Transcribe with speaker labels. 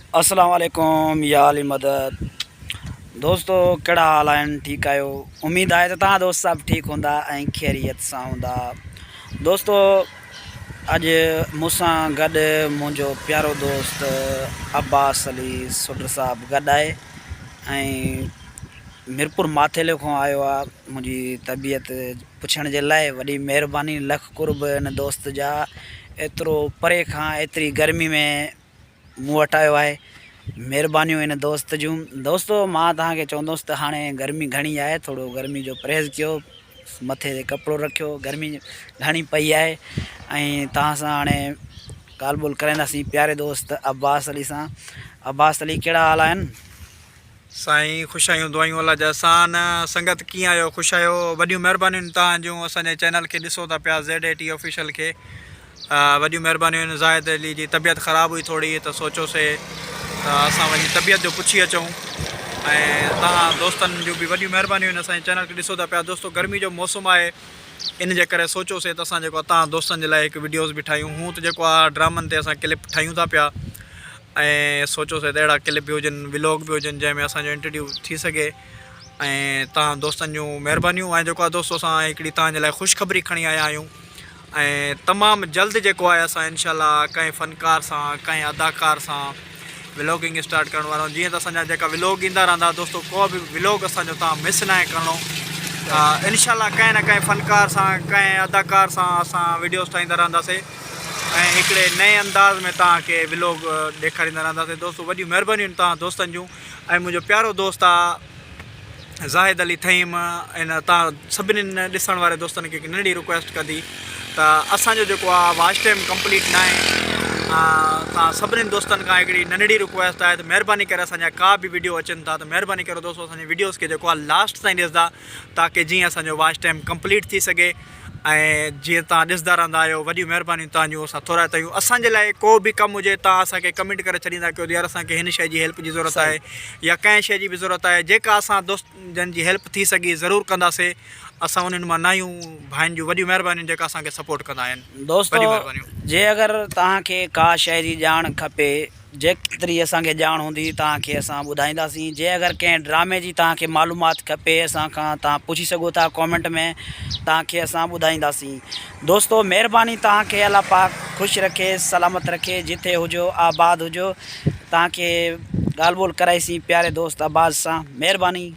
Speaker 1: अस्सलाम वालेकुम या अली मदद। दोस्तों कड़ा हाल आहिनि? ठीकु आहियो? उम्मीद आहे त तव्हां दोस्त सभु ठीकु हूंदा ऐं ख़ैरियत सां हूंदा। दोस्तों अॼु मूंसां गॾु मुंहिंजो प्यारो दोस्त अब्बास अली सुडर साहब गॾु आहे ऐं मीरपुर माथेले खां आयो आहे मुंहिंजी तबियत पुछण जे लाइ। वॾी महिरबानी, लख कुर्ब हिन दोस्त जा। एतिरो परे खां एतिरी गर्मी में मूं वटि आयो आहे। महिरबानियूं हिन दोस्त जूं। दोस्तों मां तव्हांखे चवंदुसि त हाणे गर्मी घणी आहे, थोरो गर्मी जो परहेज़ कयो, मथे ते कपिड़ो रखियो, गर्मी घणी पई आहे। ऐं तव्हां सां हाणे ॻाल्हि ॿोल कराईंदासीं प्यारे दोस्त अब्बास अली सां। अब्बास अली कहिड़ा हाल आहिनि?
Speaker 2: साईं ख़ुशि आहियूं, दुआयूं अल्लाह जा सान। संगत कीअं आहियो? ख़ुशि आहियो? वॾियूं महिरबानियूं तव्हांजूं असांजे चैनल खे ॾिसो था पिया, ZAT ऑफिशियल खे। वॾियूं महिरबानियूं आहिनि। ज़ाहिद अली जी तबियत ख़राबु हुई थोरी, त सोचियोसीं त असां वञी तबियत जो पुछी अचूं। ऐं तव्हां दोस्तनि जूं बि वॾियूं महिरबानियूं आहिनि, असांजे चैनल खे ॾिसो था पिया। दोस्तों गर्मी जो मौसमु आहे, इन जे करे सोचियोसीं त असां जेको आहे तव्हां दोस्तनि जे लाइ हिकु वीडियोज़ बि ठाहियूं। हूअं त जेको आहे ड्रामनि ते असां क्लिप ठाहियूं था पिया, ऐं सोचियोसीं त अहिड़ा क्लिप बि हुजनि, व्लॉग बि हुजनि, जंहिंमें असांजो इंट्रोड्यू थी सघे। ऐं तव्हां दोस्तनि जूं महिरबानियूं। ऐं जेको आहे दोस्तों असां हिकिड़ी तव्हांजे लाइ ख़ुशख़बरी खणी आया आहियूं। ऐं तमामु जल्द जेको आहे असां इनशाला कंहिं फ़नकार सां, कंहिं अदाकार सां व्लॉगिंग स्टार्ट करण वारा आहियूं। जीअं त असांजा जेका व्लॉग ईंदा रहंदा दोस्तों, को बि व्लॉग असांजो तव्हां मिस न आहे करिणो। इनशाला कंहिं न कंहिं फ़नकार सां, कंहिं अदाकार सां असां वीडियोज़ ठाहींदा रहंदासीं ऐं हिकिड़े नए अंदाज़ में तव्हांखे व्लॉग ॾेखारींदा रहंदासीं। दोस्तों वॾियूं महिरबानियूं आहिनि तव्हां दोस्तनि जूं। ऐं मुंहिंजो प्यारो दोस्त आहे ज़ाहिद अली थईम। इन तव्हां सभिनीनि ॾिसण वारे दोस्तनि खे हिकु नंढी रिक्वेस्ट कंदी त असांजो जेको आहे वॉच टाइम कंप्लीट न आहे। तव्हां सभिनीनि दोस्तनि खां हिकिड़ी नंढड़ी रिक्वेस्ट आहे त महिरबानी करे असांजा का बि वीडियो अचनि था त महिरबानी करो दोस्तों असांजे वीडियोज़ खे जेको आहे लास्ट ताईं ॾिसंदा, ताकी जीअं असांजो वॉच टाइम कंप्लीट थी सघे। ऐं जीअं तव्हां ॾिसंदा रहंदा आहियो, वॾियूं महिरबानियूं तव्हांजूं असां थोराए आहियूं। असांजे लाइ को बि कमु हुजे, तव्हां असांखे कमेंट करे छॾींदा कयो यार असांखे हिन शइ जी हेल्प जी ज़रूरत आहे, या कंहिं शइ जी बि ज़रूरत आहे, जेका असां दोस्तनि जी हेल्प थी सघी ज़रूरु कंदासीं। असां उन्हनि मां न आहियूं भाइनि जूं वॾियूं महिरबानियूं जेका असांखे सपोर्ट कंदा आहिनि।
Speaker 1: दोस्तों जे अगरि तव्हांखे का शइ जी ॼाण खपे, जेतिरी असांखे ॼाण हूंदी तव्हांखे असां ॿुधाईंदासीं। जे अगरि कंहिं ड्रामे जी तव्हांखे मालूमात खपे, असांखां तव्हां पुछी सघो था कॉमेंट में, तव्हांखे असां ॿुधाईंदासीं। दोस्तों महिरबानी, तव्हांखे अल्लाह पाक ख़ुशि रखे, सलामत रखे, जिथे हुजो आबाद हुजो। तव्हांखे ॻाल्हि ॿोल कराईसीं प्यारे दोस्त अब्बास सां। महिरबानी।